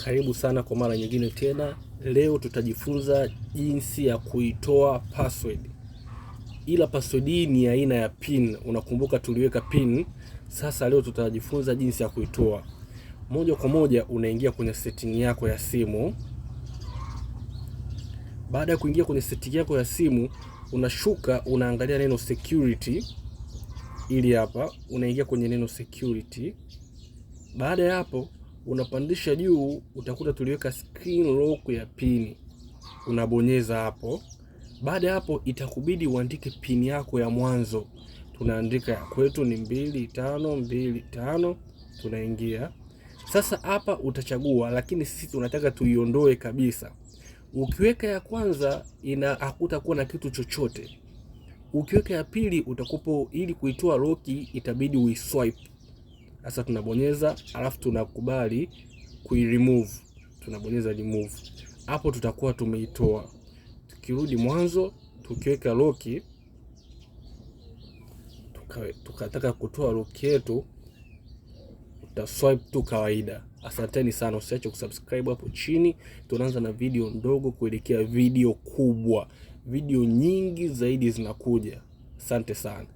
Karibu sana kwa mara nyingine tena. Leo tutajifunza jinsi ya kuitoa password. Ila password hii ni aina ya pin. Unakumbuka tuliweka pin. Sasa leo tutajifunza jinsi ya kuitoa. Moja kwa moja unaingia kwenye setting yako ya simu. Baada ya kuingia kwenye setting yako ya simu, unashuka unaangalia neno security. Ili hapa unaingia kwenye neno security. Baada ya hapo unapandisha juu, utakuta tuliweka screen lock ya pin. Unabonyeza hapo. Baada ya hapo itakubidi uandike pin yako ya mwanzo. Tunaandika ya kwetu ni 2525. Tunaingia. Sasa hapa utachagua, lakini sisi tunataka tuiondoe kabisa. Ukiweka ya kwanza hakutakuwa na kitu chochote. Ukiweka ya pili utakupo, ili kuitoa lock itabidi uiswipe. Sasa tunabonyeza, alafu tunakubali remove. Tunabonyeza remove. Hapo tutakuwa tumeitoa. Tukirudi mwanzo, tukiweka lock, tukataka kutoa lock yetu, utaswipe tu kawaida. Asanteni sana, usiache kusubscribe hapo chini. Tunaanza na video ndogo kuelekea video kubwa. Video nyingi zaidi zinakuja. Asante sana.